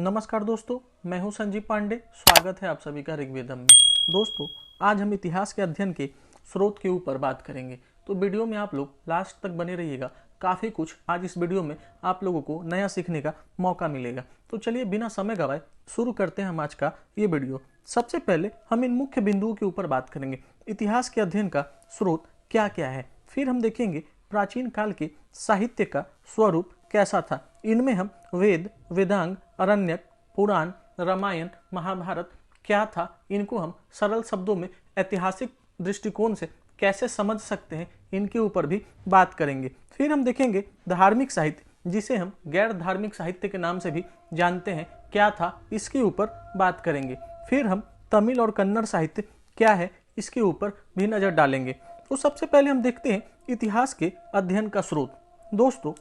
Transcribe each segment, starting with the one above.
नमस्कार दोस्तों, मैं हूं संजीव पांडे। स्वागत है आप सभी का ऋग्वेदम में। दोस्तों, आज हम इतिहास के अध्ययन के स्रोत के ऊपर बात करेंगे, तो वीडियो में आप लोग लास्ट तक बने रहिएगा। काफ़ी कुछ आज इस वीडियो में आप लोगों को नया सीखने का मौका मिलेगा। तो चलिए बिना समय गवाए शुरू करते हैं हम आज का ये वीडियो। सबसे पहले हम इन मुख्य बिंदुओं के ऊपर बात करेंगे। इतिहास के अध्ययन का स्रोत क्या क्या है, फिर हम देखेंगे प्राचीन काल के साहित्य का स्वरूप कैसा था। इनमें हम वेद, वेदांग, अरण्यक, पुराण, रामायण, महाभारत क्या था, इनको हम सरल शब्दों में ऐतिहासिक दृष्टिकोण से कैसे समझ सकते हैं, इनके ऊपर भी बात करेंगे। फिर हम देखेंगे धार्मिक साहित्य, जिसे हम गैर धार्मिक साहित्य के नाम से भी जानते हैं, क्या था, इसके ऊपर बात करेंगे। फिर हम तमिल और कन्नड़ साहित्य क्या है, इसके ऊपर भी नजर डालेंगे। तो सबसे पहले हम देखते हैं इतिहास के अध्ययन का स्रोत। दोस्तों,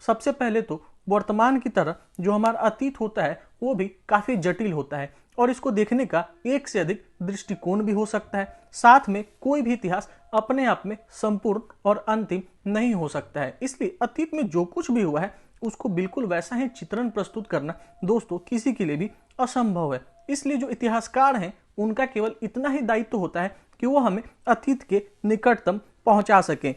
सबसे पहले तो वर्तमान की तरह जो हमारा अतीत होता है वो भी काफी जटिल होता है और इसको देखने का एक से अधिक दृष्टिकोण भी हो सकता है। साथ में कोई भी इतिहास अपने आप में संपूर्ण और अंतिम नहीं हो सकता है। इसलिए अतीत में जो कुछ भी हुआ है उसको बिल्कुल वैसा ही चित्रण प्रस्तुत करना दोस्तों किसी के लिए भी असंभव है। इसलिए जो इतिहासकार हैं उनका केवल इतना ही दायित्व होता है कि वो हमें अतीत के निकटतम पहुंचा सकें।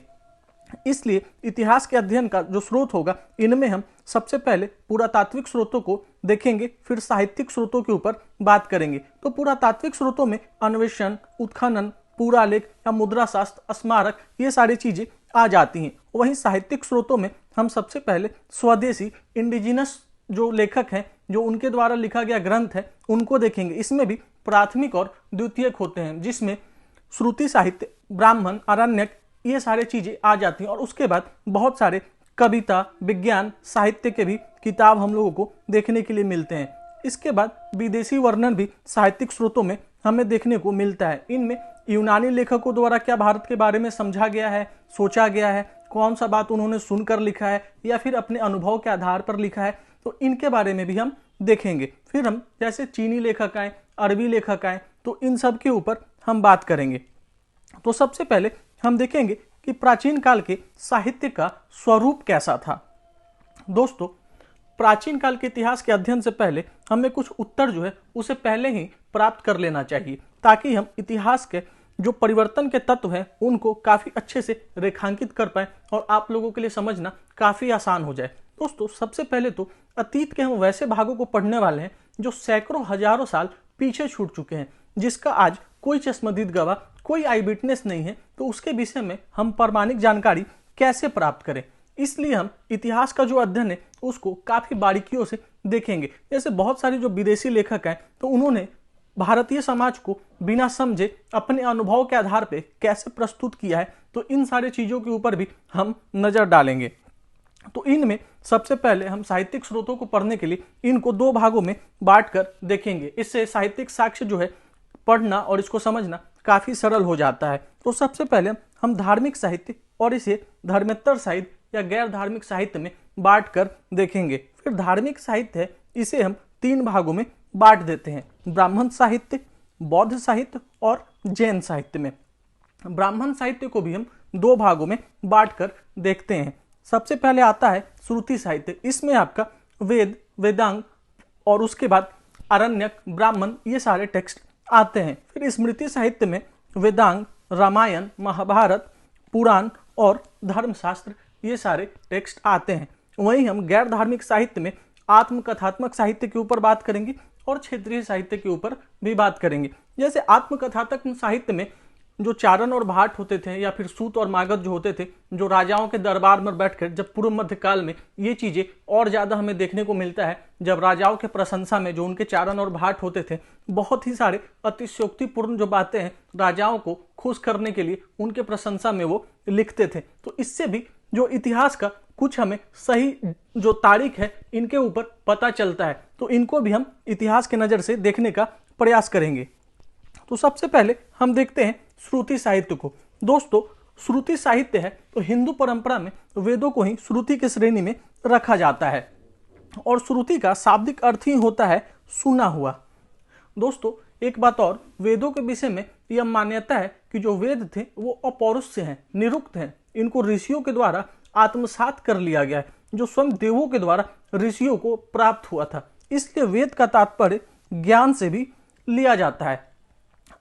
इसलिए इतिहास के अध्ययन का जो स्रोत होगा, इनमें हम सबसे पहले पुरातात्विक स्रोतों को देखेंगे, फिर साहित्यिक स्रोतों के ऊपर बात करेंगे। तो पुरातात्विक स्रोतों में अन्वेषण, उत्खनन, पुरालेख या मुद्रा शास्त्र, स्मारक, ये सारी चीजें आ जाती हैं। वहीं साहित्यिक स्रोतों में हम सबसे पहले स्वदेशी इंडिजिनस जो लेखक हैं, जो उनके द्वारा लिखा गया ग्रंथ है, उनको देखेंगे। इसमें भी प्राथमिक और द्वितीयक होते हैं, जिसमें श्रुति साहित्य, ब्राह्मण, आरण्यक, ये सारी चीजें आ जाती हैं। और उसके बाद बहुत सारे कविता, विज्ञान, साहित्य के भी किताब हम लोगों को देखने के लिए मिलते हैं। इसके बाद विदेशी वर्णन भी साहित्यिक स्रोतों में हमें देखने को मिलता है। इनमें यूनानी लेखकों द्वारा क्या भारत के बारे में समझा गया है, सोचा गया है, कौन सा बात उन्होंने सुनकर लिखा है या फिर अपने अनुभव के आधार पर लिखा है, तो इनके बारे में भी हम देखेंगे। फिर हम जैसे चीनी लेखक आए, अरबी लेखक आए, तो इन सब के ऊपर हम बात करेंगे। तो सबसे पहले हम देखेंगे कि प्राचीन काल के साहित्य का स्वरूप कैसा था। दोस्तों, प्राचीन काल के इतिहास के अध्ययन से पहले हमें कुछ उत्तर जो है उसे पहले ही प्राप्त कर लेना चाहिए, ताकि हम इतिहास के जो परिवर्तन के तत्व हैं उनको काफी अच्छे से रेखांकित कर पाए और आप लोगों के लिए समझना काफी आसान हो जाए। दोस्तों, सबसे पहले तो अतीत के हम वैसे भागों को पढ़ने वाले हैं जो सैकड़ों हजारों साल पीछे छूट चुके हैं, जिसका आज कोई चश्मदीद गवाह, कोई आई विटनेस नहीं है। तो उसके विषय में हम प्रामाणिक जानकारी कैसे प्राप्त करें, इसलिए हम इतिहास का जो अध्ययन है उसको काफी बारीकियों से देखेंगे। जैसे बहुत सारे जो विदेशी लेखक हैं, तो उन्होंने भारतीय समाज को बिना समझे अपने अनुभव के आधार पर कैसे प्रस्तुत किया है, तो इन सारी चीजों के ऊपर भी हम नजर डालेंगे। तो इनमें सबसे पहले हम साहित्यिक स्रोतों को पढ़ने के लिए इनको दो भागों में बांटकर देखेंगे। इससे साहित्यिक साक्ष्य जो है पढ़ना और इसको समझना काफी सरल हो जाता है। तो सबसे पहले हम धार्मिक साहित्य और इसे धर्मेत्तर साहित्य या गैर धार्मिक साहित्य में बांटकर देखेंगे। फिर धार्मिक साहित्य है, इसे हम तीन भागों में बांट देते हैं: ब्राह्मण साहित्य, बौद्ध साहित्य और जैन साहित्य में। ब्राह्मण साहित्य को भी हम दो भागों में बांटकर देखते हैं। सबसे पहले आता है श्रुति साहित्य। इसमें आपका वेद, वेदांग और उसके बाद अरण्यक, ब्राह्मण, ये सारे टेक्स्ट आते हैं। फिर स्मृति साहित्य में वेदांग, रामायण, महाभारत, पुराण और धर्मशास्त्र, ये सारे टेक्स्ट आते हैं। वहीं हम गैर धार्मिक साहित्य में आत्मकथात्मक साहित्य के ऊपर बात करेंगे और क्षेत्रीय साहित्य के ऊपर भी बात करेंगे। जैसे आत्मकथात्मक साहित्य में जो चारण और भाट होते थे या फिर सूत और मागध जो होते थे, जो राजाओं के दरबार में बैठकर, जब पूर्व मध्य काल में ये चीजें और ज्यादा हमें देखने को मिलता है, जब राजाओं के प्रशंसा में जो उनके चारण और भाट होते थे, बहुत ही सारे अतिशयोक्तिपूर्ण जो बातें हैं राजाओं को खुश करने के लिए उनके प्रशंसा में वो लिखते थे। तो इससे भी जो इतिहास का कुछ हमें सही जो तारीख है इनके ऊपर पता चलता है। तो इनको भी हम इतिहास के नजर से देखने का प्रयास करेंगे। तो सबसे पहले हम देखते हैं श्रुति साहित्य को। दोस्तों, श्रुति साहित्य है तो हिंदू परंपरा में वेदों को ही श्रुति की श्रेणी में रखा जाता है और श्रुति का शाब्दिक अर्थ ही होता है सुना हुआ। दोस्तों, एक बात और, वेदों के विषय में यह मान्यता है कि जो वेद थे वो अपौरुष हैं, निरुक्त हैं। इनको ऋषियों के द्वारा आत्मसात कर लिया गया है, जो स्वयं देवों के द्वारा ऋषियों को प्राप्त हुआ था। इसलिए वेद का तात्पर्य ज्ञान से भी लिया जाता है।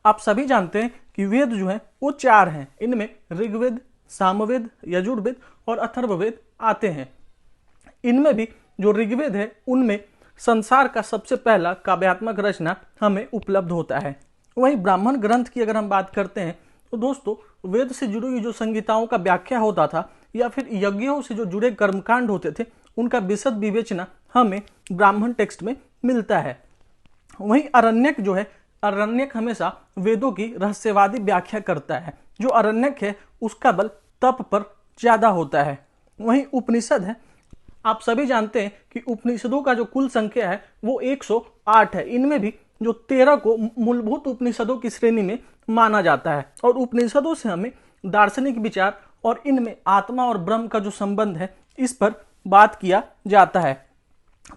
आप सभी जानते हैं कि वेद जो है वो 4 हैं। इनमें ऋग्वेद, सामवेद, यजुर्वेद और अथर्ववेद आते हैं। इनमें भी जो ऋग्वेद है उनमें संसार का सबसे पहला काव्यात्मक रचना हमें उपलब्ध होता है। वहीं ब्राह्मण ग्रंथ की अगर हम बात करते हैं तो दोस्तों वेद से जुड़ी हुई जो संहिताओं का व्याख्या होता था या फिर यज्ञों से जो जुड़े कर्मकांड होते थे उनका विशद विवेचना हमें ब्राह्मण टेक्स्ट में मिलता है। वहीं अरण्यक जो है, अरण्यक हमेशा वेदों की रहस्यवादी व्याख्या करता है। जो अरण्यक है उसका बल तप पर ज्यादा होता है। वहीं उपनिषद है, आप सभी जानते हैं कि उपनिषदों का जो कुल संख्या है वो 108 है। इनमें भी जो 13 को मूलभूत उपनिषदों की श्रेणी में माना जाता है और उपनिषदों से हमें दार्शनिक विचार और इनमें आत्मा और ब्रह्म का जो संबंध है इस पर बात किया जाता है।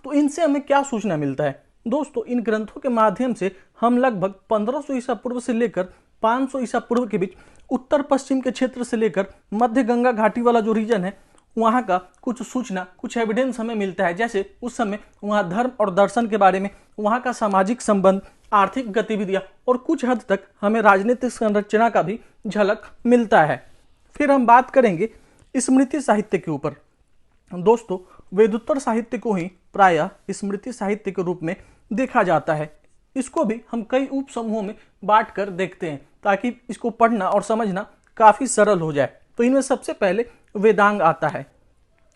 तो इनसे हमें क्या सूचना मिलता है दोस्तों? इन ग्रंथों के माध्यम से हम लगभग 1500 ईसा पूर्व से लेकर 500 ईसा पूर्व के बीच उत्तर पश्चिम के क्षेत्र से लेकर मध्य गंगा घाटी वाला जो रीजन है वहाँ का कुछ सूचना, कुछ एविडेंस हमें मिलता है। जैसे उस समय वहाँ धर्म और दर्शन के बारे में, वहाँ का सामाजिक संबंध, आर्थिक गतिविधियाँ और कुछ हद तक हमें राजनीतिक संरचना का भी झलक मिलता है। फिर हम बात करेंगे स्मृति साहित्य के ऊपर। दोस्तों वेदोत्तर साहित्य को ही प्रायः स्मृति साहित्य के रूप में देखा जाता है। इसको भी हम कई उप समूहों में बांट कर देखते हैं ताकि इसको पढ़ना और समझना काफी सरल हो जाए। तो इनमें सबसे पहले वेदांग आता है।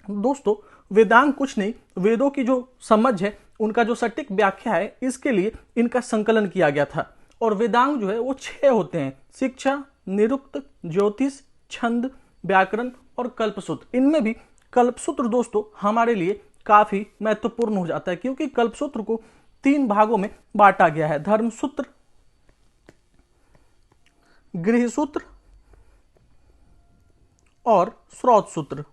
दोस्तों वेदांग कुछ नहीं, वेदों की जो समझ है, उनका जो सटीक व्याख्या है, इसके लिए इनका संकलन किया गया था। और वेदांग जो है वो 6 होते हैं: शिक्षा, निरुक्त, ज्योतिष, छंद, व्याकरण और कल्पसूत्र। इनमें भी कल्पसूत्र दोस्तों हमारे लिए काफी महत्वपूर्ण हो जाता है क्योंकि कल्पसूत्र को 3 भागों में बांटा गया है: धर्मसूत्र, गृहसूत्र और स्रोत सूत्र।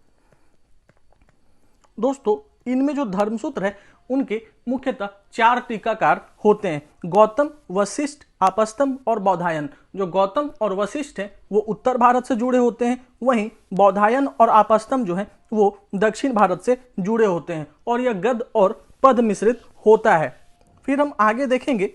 दोस्तों इनमें जो धर्मसूत्र है उनके मुख्यतः 4 टीकाकार होते हैं: गौतम, वशिष्ठ, आपस्तम्ब और बौधायन। जो गौतम और वशिष्ठ हैं वो उत्तर भारत से जुड़े होते हैं, वहीं बौधायन और आपस्तम्ब जो है वो दक्षिण भारत से जुड़े होते हैं और यह गद्य और पद मिश्रित होता है। फिर हम आगे देखेंगे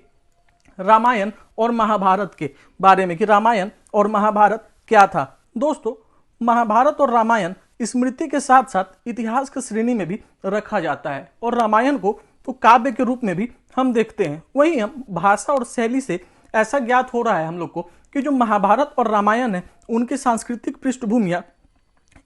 रामायण और महाभारत के बारे में कि रामायण और महाभारत क्या था। दोस्तों महाभारत और रामायण स्मृति के साथ साथ इतिहास की श्रेणी में भी रखा जाता है और रामायण को तो काव्य के रूप में भी हम देखते हैं। वहीं हम भाषा और शैली से ऐसा ज्ञात हो रहा है हम लोग को कि जो महाभारत और रामायण है उनकी सांस्कृतिक पृष्ठभूमियां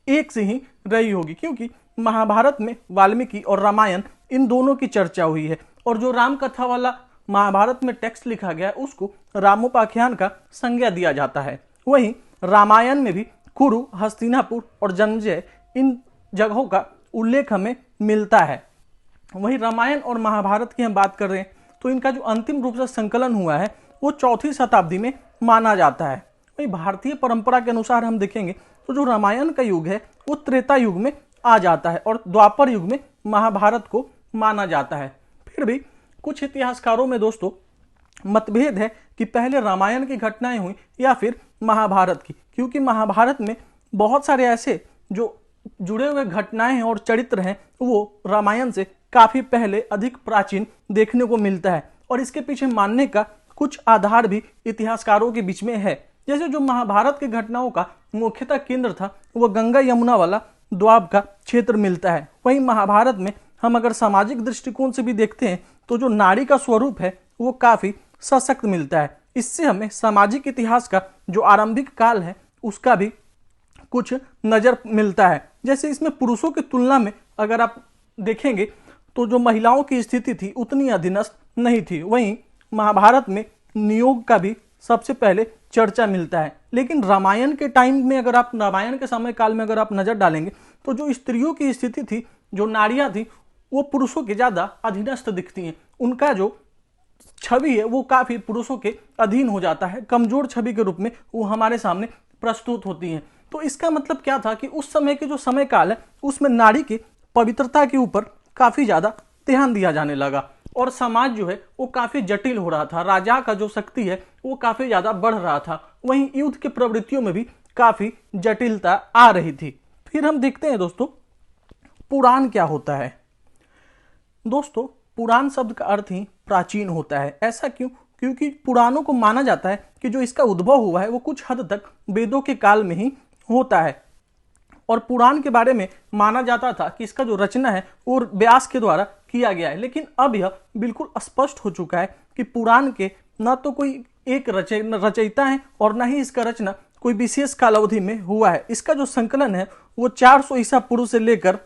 एक से ही रही होगी, क्योंकि महाभारत में वाल्मीकि और रामायण इन दोनों की चर्चा हुई है और जो राम कथा वाला महाभारत में टेक्स्ट लिखा गया है उसको रामोपाख्यान का संज्ञा दिया जाता है। वहीं रामायण में भी कुरु, हस्तिनापुर और जन्मेजय इन जगहों का उल्लेख हमें मिलता है। वहीं रामायण और महाभारत की हम बात कर रहे हैं तो इनका जो अंतिम रूप से संकलन हुआ है वो 4वीं शताब्दी में माना जाता है। वहीं भारतीय परंपरा के अनुसार हम देखेंगे तो जो रामायण का युग है वो त्रेता युग में आ जाता है और द्वापर युग में महाभारत को माना जाता है। फिर भी कुछ इतिहासकारों में दोस्तों मतभेद है कि पहले रामायण की घटनाएं हुई या फिर महाभारत की, क्योंकि महाभारत में बहुत सारे ऐसे जो जुड़े हुए घटनाएं हैं और चरित्र हैं वो रामायण से काफी पहले अधिक प्राचीन देखने को मिलता है और इसके पीछे मानने का कुछ आधार भी इतिहासकारों के बीच में है। जैसे जो महाभारत की घटनाओं का मुख्यतः केंद्र था वो गंगा यमुना वाला द्वाब का क्षेत्र मिलता है। वहीं महाभारत में हम अगर सामाजिक दृष्टिकोण से भी देखते हैं तो जो नारी का स्वरूप है वो काफी सशक्त मिलता है। इससे हमें सामाजिक इतिहास का जो आरंभिक काल है उसका भी कुछ नजर मिलता है। जैसे इसमें पुरुषों की तुलना में अगर आप देखेंगे तो जो महिलाओं की स्थिति थी उतनी अधीनस्थ नहीं थी। वहीं महाभारत में नियोग का भी सबसे पहले चर्चा मिलता है। लेकिन रामायण के टाइम में अगर आप रामायण के समय काल में अगर आप नजर डालेंगे तो जो स्त्रियों की स्थिति थी, जो नारियां थी, वो पुरुषों के ज्यादा अधीनस्थ दिखती हैं। उनका जो छवि है वो काफी पुरुषों के अधीन हो जाता है, कमजोर छवि के रूप में वो हमारे सामने प्रस्तुत होती हैं। तो इसका मतलब क्या था कि उस समय के जो समय काल है उसमें नारी की पवित्रता के ऊपर काफी ज्यादा ध्यान दिया जाने लगा और समाज जो है वो काफी जटिल हो रहा था। राजा का जो शक्ति है वो काफी ज्यादा बढ़ रहा था। वहीं युद्ध की प्रवृत्तियों में भी काफी जटिलता आ रही थी। फिर हम देखते हैं दोस्तों पुराण क्या होता है। दोस्तों पुराण शब्द का अर्थ ही प्राचीन होता है। ऐसा क्यों? क्योंकि पुराणों को माना जाता है कि जो इसका उद्भव हुआ है वो कुछ हद तक वेदों के काल में ही होता है, और पुराण के बारे में माना जाता था कि इसका जो रचना है वो व्यास के द्वारा किया गया है। लेकिन अब यह बिल्कुल स्पष्ट हो चुका है कि पुराण के न तो कोई एक रचयिता है और न ही इसका रचना कोई विशेष काल अवधि में हुआ है। इसका जो संकलन है वो 400 ईसा पूर्व से लेकर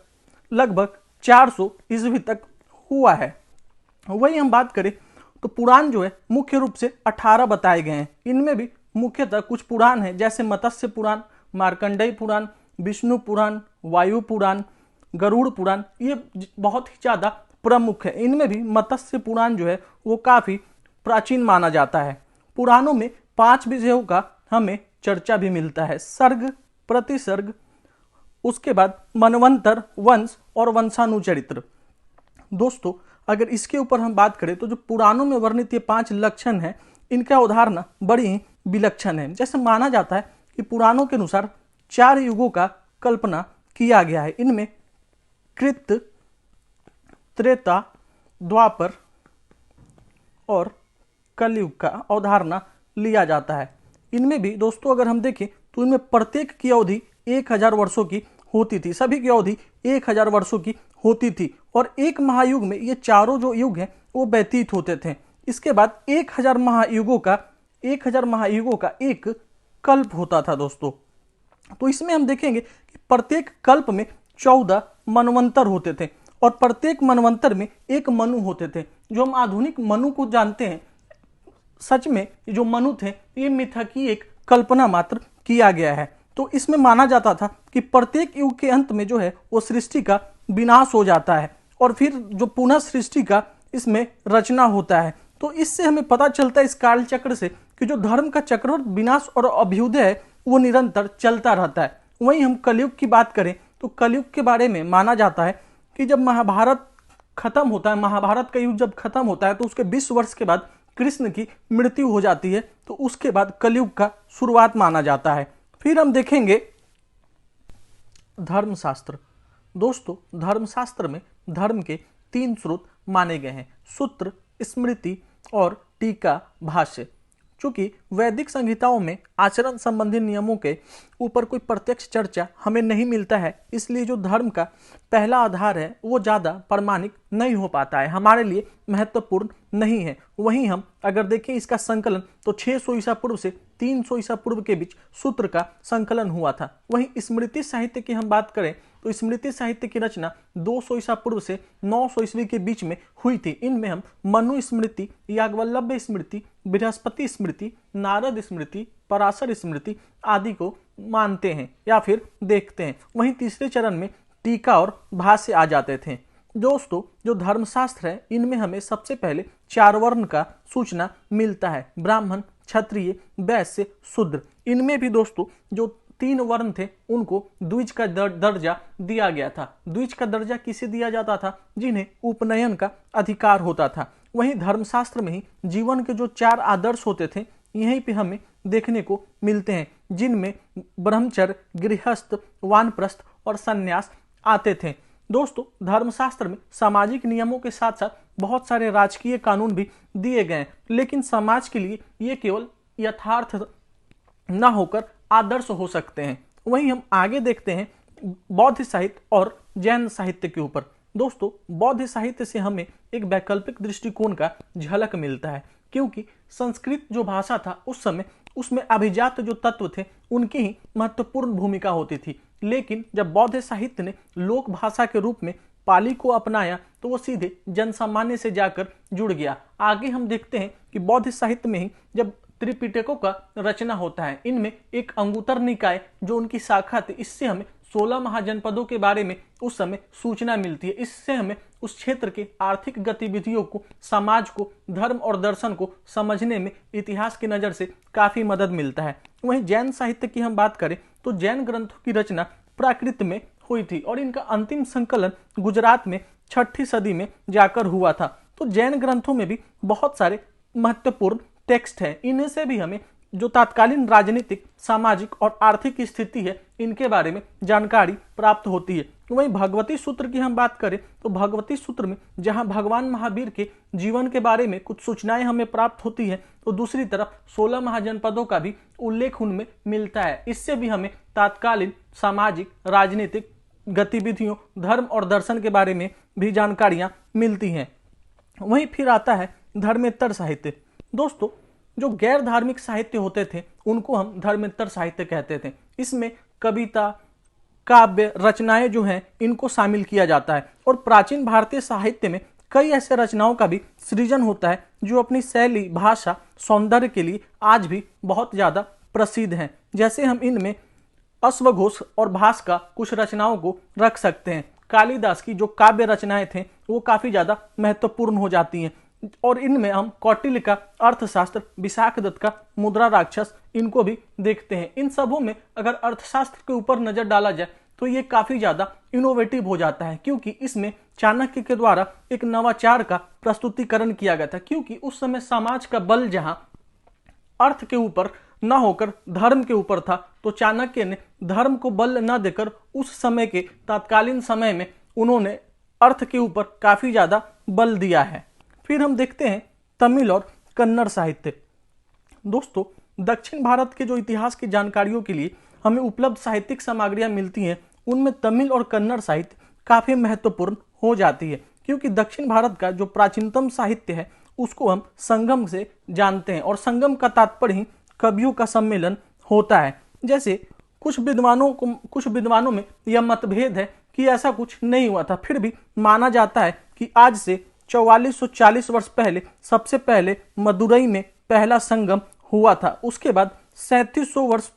लगभग 400 ईस्वी तक हुआ है। वही हम बात करें तो पुराण जो है मुख्य रूप से 18 बताए गए हैं। इनमें भी मुख्यतः कुछ पुराण हैं जैसे मत्स्य पुराण, मार्कंडेय पुराण, विष्णु पुराण, वायु पुराण, गरुड़ पुराण, ये बहुत ही ज़्यादा प्रमुख है। इनमें भी मत्स्य पुराण जो है वो काफ़ी प्राचीन माना जाता है। पुराणों में 5 विषयों का हमें चर्चा भी मिलता है: सर्ग, प्रतिसर्ग, उसके बाद मनवंतर, वंश और वंशानुचरित्र। दोस्तों, अगर इसके ऊपर हम बात करें तो जो पुराणों में वर्णित ये 5 लक्षण हैं, इनका उदाहरण बड़ी ही विलक्षण है। जैसे माना जाता है कि पुराणों के अनुसार 4 युगों का कल्पना किया गया है। इनमें कृत, त्रेता, द्वापर और कलयुग का अवधारणा लिया जाता है। इनमें भी दोस्तों अगर हम देखें तो इनमें प्रत्येक की अवधि 1000 वर्षों की होती थी, सभी की अवधि 1000 वर्षों की होती थी, और एक महायुग में ये चारों जो युग हैं वो व्यतीत होते थे। इसके बाद 1000 महायुगों का एक कल्प होता था दोस्तों। तो इसमें हम देखेंगे कि प्रत्येक कल्प में 14 मनवंतर होते थे और प्रत्येक मनवंतर में एक मनु होते थे। जो हम आधुनिक मनु को जानते हैं, सच में जो मनु थे ये मिथकी एक कल्पना मात्र किया गया है। तो इसमें माना जाता था कि प्रत्येक युग के अंत में जो है वो सृष्टि का विनाश हो जाता है और फिर जो पुनः सृष्टि का इसमें रचना होता है। तो इससे हमें पता चलता है इस काल चक्र से कि जो धर्म का चक्र विनाश और अभ्युदय है वो निरंतर चलता रहता है। वहीं हम कलयुग की बात करें तो कलयुग के बारे में माना जाता है कि जब महाभारत खत्म होता है, महाभारत का युग जब खत्म होता है तो उसके 20 वर्ष के बाद कृष्ण की मृत्यु हो जाती है, तो उसके बाद कलयुग का शुरुआत माना जाता है। फिर हम देखेंगे धर्मशास्त्र। दोस्तों, धर्मशास्त्र में धर्म के 3 स्रोत माने गए हैं: सूत्र, स्मृति और टीका, भाष्य। चूंकि वैदिक संहिताओं में आचरण संबंधी नियमों के ऊपर कोई प्रत्यक्ष चर्चा हमें नहीं मिलता है, इसलिए जो धर्म का पहला आधार है वो ज़्यादा प्रमाणिक नहीं हो पाता है, हमारे लिए महत्वपूर्ण नहीं है। वहीं हम अगर देखें इसका संकलन तो 600 ईसा पूर्व से 300 ईसा पूर्व के बीच सूत्र का संकलन हुआ था। वहीं स्मृति साहित्य की हम बात करें तो स्मृति साहित्य की रचना 200 ईसा पूर्व से 900 ईस्वी के बीच में हुई थी। इनमें हम मनु स्मृति, याज्ञवल्क्य स्मृति, बृहस्पति स्मृति, नारद स्मृति, पराशर स्मृति आदि को मानते हैं या फिर देखते हैं। वहीं तीसरे चरण में टीका और भाष्य आ जाते थे। दोस्तों, जो धर्मशास्त्र है इनमें हमें सबसे पहले 4 वर्ण का सूचना मिलता है: ब्राह्मण, क्षत्रिय, वैश्य, शूद्र। इनमें भी दोस्तों जो 3 वर्ण थे उनको द्विज का दर्जा दिया गया था। द्विज का दर्जा किसे दिया जाता था? जिन्हें उपनयन का अधिकार होता था। वहीं धर्मशास्त्र में ही जीवन के जो 4 आदर्श होते थे यहीं पे हमें देखने को मिलते हैं, जिनमें ब्रह्मचर्य, गृहस्थ, वानप्रस्थ और संन्यास आते थे। दोस्तों, धर्मशास्त्र में सामाजिक नियमों के साथ साथ बहुत सारे राजकीय कानून भी दिए गए हैं, लेकिन समाज के लिए ये केवल यथार्थ न होकर आदर्श हो सकते हैं। वहीं हम आगे देखते हैं बौद्ध साहित्य और जैन साहित्य के ऊपर। दोस्तों, बौद्ध साहित्य से हमें एक वैकल्पिक दृष्टिकोण का झलक मिलता है, क्योंकि संस्कृत जो भाषा था उस समय उसमें अभिजात जो तत्व थे उनकी ही महत्वपूर्ण भूमिका होती थी। लेकिन जब बौद्ध साहित्य ने लोक भाषा के रूप में पाली को अपनाया तो वो सीधे जनसामान्य से जाकर जुड़ गया। आगे हम देखते हैं कि बौद्ध साहित्य में ही जब त्रिपिटकों का रचना होता है, इनमें एक अंगुत्तर निकाय जो उनकी शाखा थी, इससे हमें 16 महाजनपदों के बारे में उस समय सूचना मिलती है। इससे हमें उस क्षेत्र के आर्थिक गतिविधियों को, समाज को, धर्म और दर्शन को समझने में इतिहास की नज़र से काफ़ी मदद मिलता है। वहीं जैन साहित्य की हम बात करें तो जैन ग्रंथों की रचना प्राकृत में हुई थी और इनका अंतिम संकलन गुजरात में 6ठी सदी में जाकर हुआ था। तो जैन ग्रंथों में भी बहुत सारे महत्वपूर्ण टेक्स्ट हैं, इन्हें से भी हमें जो तत्कालीन राजनीतिक, सामाजिक और आर्थिक स्थिति है इनके बारे में जानकारी प्राप्त होती है। वहीं भगवती सूत्र की हम बात करें तो भगवती सूत्र में जहां भगवान महावीर के जीवन के बारे में कुछ सूचनाएं हमें प्राप्त होती है, तो दूसरी तरफ 16 महाजनपदों का भी उल्लेख उनमें मिलता है। इससे भी हमें तत्कालीन सामाजिक, राजनीतिक गतिविधियों, धर्म और दर्शन के बारे में भी जानकारियां मिलती हैं। वहीं फिर आता है धर्मेत्तर साहित्य। दोस्तों, जो गैर धार्मिक साहित्य होते थे उनको हम धर्मेत्तर साहित्य कहते थे। इसमें कविता, काव्य, रचनाएं जो हैं इनको शामिल किया जाता है। और प्राचीन भारतीय साहित्य में कई ऐसे रचनाओं का भी सृजन होता है जो अपनी शैली, भाषा, सौंदर्य के लिए आज भी बहुत ज्यादा प्रसिद्ध हैं। जैसे हम इनमें अश्वघोष और भास का कुछ रचनाओं को रख सकते हैं। कालिदास की जो काव्य रचनाएं थे वो काफी ज्यादा महत्वपूर्ण हो जाती हैं। और इनमें हम कौटिल्य का अर्थशास्त्र, विशाखदत्त का मुद्रा राक्षस, इनको भी देखते हैं। इन सबों में अगर अर्थशास्त्र के ऊपर नजर डाला जाए तो ये काफी ज्यादा इनोवेटिव हो जाता है, क्योंकि इसमें चाणक्य के द्वारा एक नवाचार का प्रस्तुतिकरण किया गया था। क्योंकि उस समय समाज का बल जहां अर्थ के ऊपर न होकर धर्म के ऊपर था, तो चाणक्य ने धर्म को बल न देकर उस समय के तत्कालीन समय में उन्होंने अर्थ के ऊपर काफी ज्यादा बल दिया है। फिर हम देखते हैं तमिल और कन्नड़ साहित्य। दोस्तों, दक्षिण भारत के जो इतिहास की जानकारियों के लिए हमें उपलब्ध साहित्यिक सामग्रियां मिलती हैं, उनमें तमिल और कन्नड़ साहित्य काफी महत्वपूर्ण हो जाती है। क्योंकि दक्षिण भारत का जो प्राचीनतम साहित्य है उसको हम संगम से जानते हैं। और संगम का तात्पर्य ही कवियों का सम्मेलन होता है। जैसे कुछ विद्वानों में यह मतभेद है कि ऐसा कुछ नहीं हुआ था, फिर भी माना जाता है कि आज से 4440 वर्ष पहले सबसे पहले मदुरई में पहला संगम हुआ था। उसके बाद 3700 वर्ष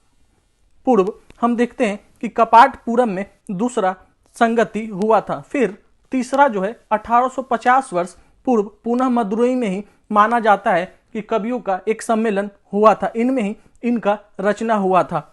पूर्व हम देखते हैं कि कपाटपुरम में दूसरा संगति हुआ था। फिर तीसरा जो है 1850 वर्ष पूर्व पुनः मदुरई में ही माना जाता है कि कवियों का एक सम्मेलन हुआ था, इनमें ही इनका रचना हुआ था।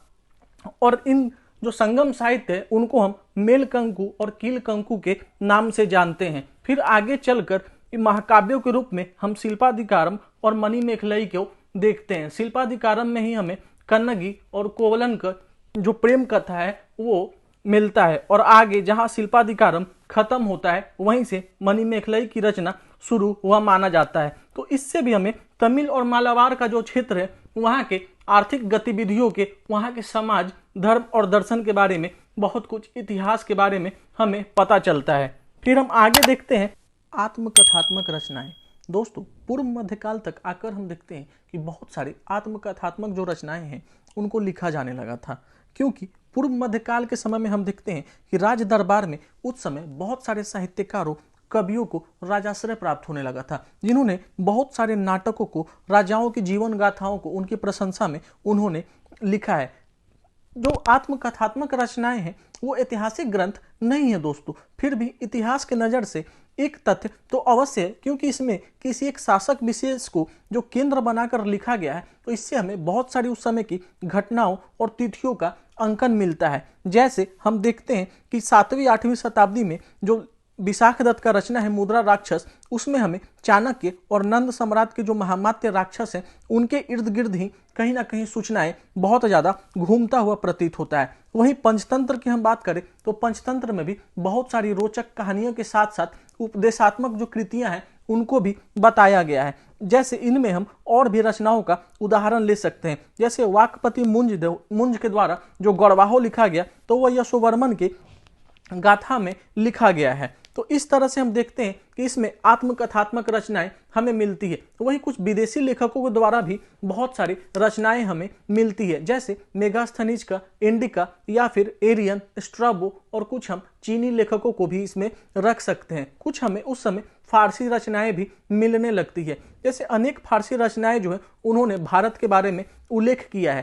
और इन जो संगम साहित्य है उनको हम मेलकंकु और कीलकंकु के नाम से जानते हैं। फिर आगे चलकर महाकाव्यों के रूप में हम शिल्पाधिकारम और मणिमेखलई को देखते हैं। शिल्पाधिकारम में ही हमें कन्नगी और कोवलन का जो प्रेम कथा है वो मिलता है। और आगे जहां शिल्पाधिकारम खत्म होता है वहीं से मणिमेखलई की रचना शुरू हुआ माना जाता है। तो इससे भी हमें तमिल और मालाबार का जो क्षेत्र है वहां के आर्थिक गतिविधियों के, वहां के समाज, धर्म और दर्शन के बारे में, बहुत कुछ इतिहास के बारे में हमें पता चलता है। फिर हम आगे देखते हैं आत्मकथात्मक रचनाएं। दोस्तों, पूर्व मध्यकाल तक आकर हम देखते हैं कि बहुत सारे आत्मकथात्मक जो रचनाएं हैं उनको लिखा जाने लगा था। क्योंकि पूर्व मध्यकाल के समय में हम देखते हैं कि राज दरबार में उस समय बहुत सारे साहित्यकारों, कवियों को राजाश्रय प्राप्त होने लगा था, जिन्होंने बहुत सारे नाटकों को, राजाओं की जीवन गाथाओं को उनकी प्रशंसा में उन्होंने लिखा है। जो आत्मकथात्मक रचनाएं हैं वो ऐतिहासिक ग्रंथ नहीं है दोस्तों, फिर भी इतिहास के नज़र से एक तथ्य तो अवश्य है, क्योंकि इसमें किसी एक शासक विशेष को जो केंद्र बनाकर लिखा गया है, तो इससे हमें बहुत सारी उस समय की घटनाओं और तिथियों का अंकन मिलता है। जैसे हम देखते हैं कि 7वीं 8वीं शताब्दी में जो विशाखदत्त का रचना है मुद्रा राक्षस, उसमें हमें चाणक्य और नंद सम्राट के जो महामात्य राक्षस हैं उनके इर्द गिर्द ही कहीं ना कहीं सूचनाएं बहुत ज़्यादा घूमता हुआ प्रतीत होता है। वहीं पंचतंत्र की हम बात करें तो पंचतंत्र में भी बहुत सारी रोचक कहानियों के साथ साथ उपदेशात्मक जो कृतियां हैं उनको भी बताया गया है। जैसे इनमें हम और भी रचनाओं का उदाहरण ले सकते हैं। जैसे वाकपति मुंज के द्वारा जो गढ़वाहो लिखा गया तो वह यशोवर्मन के गाथा में लिखा गया है। तो इस तरह से हम देखते हैं कि इसमें आत्मकथात्मक रचनाएं हमें मिलती है। वहीं कुछ विदेशी लेखकों के द्वारा भी बहुत सारी रचनाएं हमें मिलती है। जैसे मेगास्थनीज का इंडिका या फिर एरियन, स्ट्राबो और कुछ हम चीनी लेखकों को भी इसमें रख सकते हैं। कुछ हमें उस समय फारसी रचनाएं भी मिलने लगती है। जैसे अनेक फारसी रचनाएं जो है उन्होंने भारत के बारे में उल्लेख किया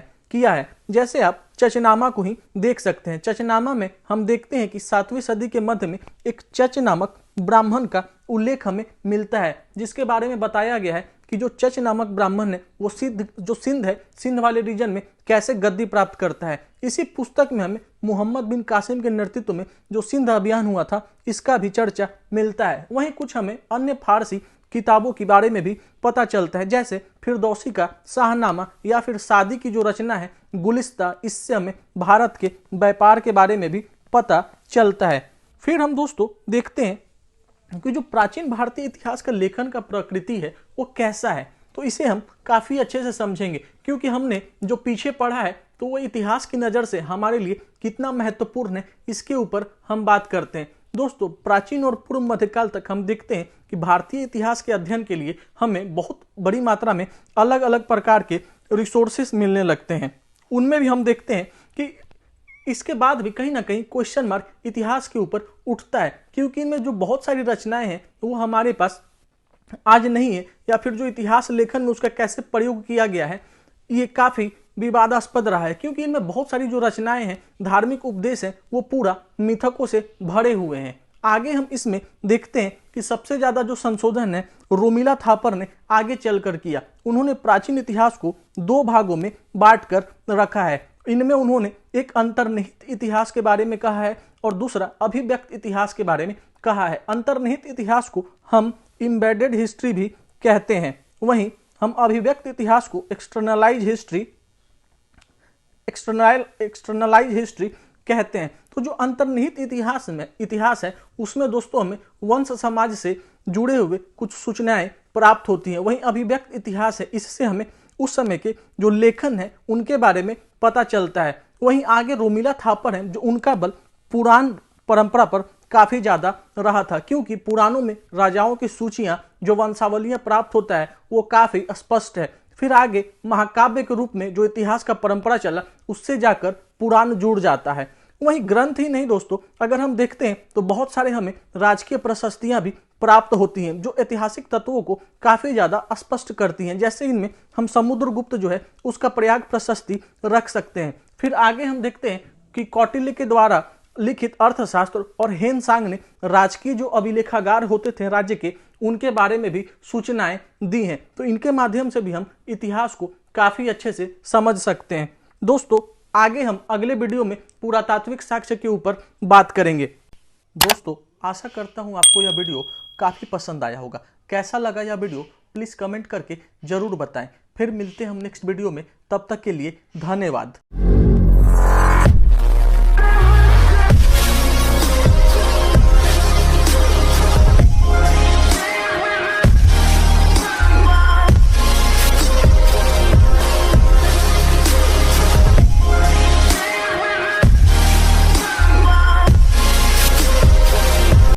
है। जैसे आप चचनामा को ही देख सकते हैं। चचनामा में हम देखते हैं कि 7वीं सदी के मध्य में एक चच नामक ब्राह्मण का उल्लेख हमें मिलता है, जिसके बारे में बताया गया है कि जो चच नामक ब्राह्मण है वो सिंध है, सिंध वाले रीजन में कैसे गद्दी प्राप्त करता है। इसी पुस्तक में हमें मोहम्मद बिन कासिम के नेतृत्व में जो सिंध अभियान हुआ था इसका भी चर्चा मिलता है। वहीं कुछ हमें अन्य फारसी किताबों के बारे में भी पता चलता है, जैसे फिरदौसी का शाहनामा या फिर सादी की जो रचना है गुलिस्ता, इससे हमें भारत के व्यापार के बारे में भी पता चलता है। फिर हम दोस्तों देखते हैं कि जो प्राचीन भारतीय इतिहास का लेखन का प्रकृति है वो कैसा है, तो इसे हम काफ़ी अच्छे से समझेंगे, क्योंकि हमने जो पीछे पढ़ा है तो वो इतिहास की नज़र से हमारे लिए कितना महत्वपूर्ण है इसके ऊपर हम बात करते हैं। दोस्तों प्राचीन और पूर्व मध्यकाल तक हम देखते हैं कि भारतीय इतिहास के अध्ययन के लिए हमें बहुत बड़ी मात्रा में अलग अलग प्रकार के रिसोर्सेस मिलने लगते हैं। उनमें भी हम देखते हैं कि इसके बाद भी कहीं ना कहीं क्वेश्चन मार्क इतिहास के ऊपर उठता है, क्योंकि इनमें जो बहुत सारी रचनाएं हैं वो हमारे पास आज नहीं है, या फिर जो इतिहास लेखन में उसका कैसे प्रयोग किया गया है ये काफ़ी विवादास्पद रहा है, क्योंकि इनमें बहुत सारी जो रचनाएं हैं, धार्मिक उपदेश हैं, वो पूरा मिथकों से भरे हुए हैं। आगे हम इसमें देखते हैं कि सबसे ज़्यादा जो संशोधन है रोमिला थापर ने आगे चलकर किया। उन्होंने प्राचीन इतिहास को 2 भागों में बांट कर रखा है। इनमें उन्होंने एक अंतर्निहित इतिहास के बारे में कहा है और दूसरा अभिव्यक्त इतिहास के बारे में कहा है। अंतर्निहित इतिहास को हम एम्बेडेड हिस्ट्री भी कहते हैं, वहीं हम अभिव्यक्त इतिहास को एक्सटर्नलाइज हिस्ट्री कहते हैं। तो जो अंतर्निहित इतिहास है उसमें दोस्तों हमें वंश समाज से जुड़े हुए कुछ सूचनाएं प्राप्त होती हैं। वहीं अभिव्यक्त इतिहास है, इससे हमें उस समय के जो लेखन है उनके बारे में पता चलता है। वहीं आगे रोमिला थापर है, जो उनका बल पुराण परंपरा पर काफ़ी ज़्यादा रहा था, क्योंकि पुराणों में राजाओं की सूचियाँ जो वंशावलियाँ प्राप्त होता है वो काफ़ी स्पष्ट है। फिर आगे महाकाव्य के रूप में जो इतिहास का परंपरा चला उससे जाकर पुराण जुड़ जाता है। वहीं ग्रंथ ही नहीं दोस्तों, अगर हम देखते हैं तो बहुत सारे हमें राजकीय प्रशस्तियाँ भी प्राप्त होती हैं जो ऐतिहासिक तत्वों को काफ़ी ज़्यादा स्पष्ट करती हैं। जैसे इनमें हम समुद्रगुप्त जो है उसका प्रयाग प्रशस्ति रख सकते हैं। फिर आगे हम देखते हैं कि कौटिल्य के द्वारा लिखित अर्थशास्त्र और हेन सांग ने राजकीय जो अभिलेखागार होते थे राज्य के, उनके बारे में भी सूचनाएं दी हैं। तो इनके माध्यम से भी हम इतिहास को काफ़ी अच्छे से समझ सकते हैं। दोस्तों आगे हम अगले वीडियो में पुरातात्विक साक्ष्य के ऊपर बात करेंगे। दोस्तों आशा करता हूं आपको यह वीडियो काफ़ी पसंद आया होगा। कैसा लगा यह वीडियो प्लीज़ कमेंट करके ज़रूर बताएं। फिर मिलते हैं हम नेक्स्ट वीडियो में, तब तक के लिए धन्यवाद।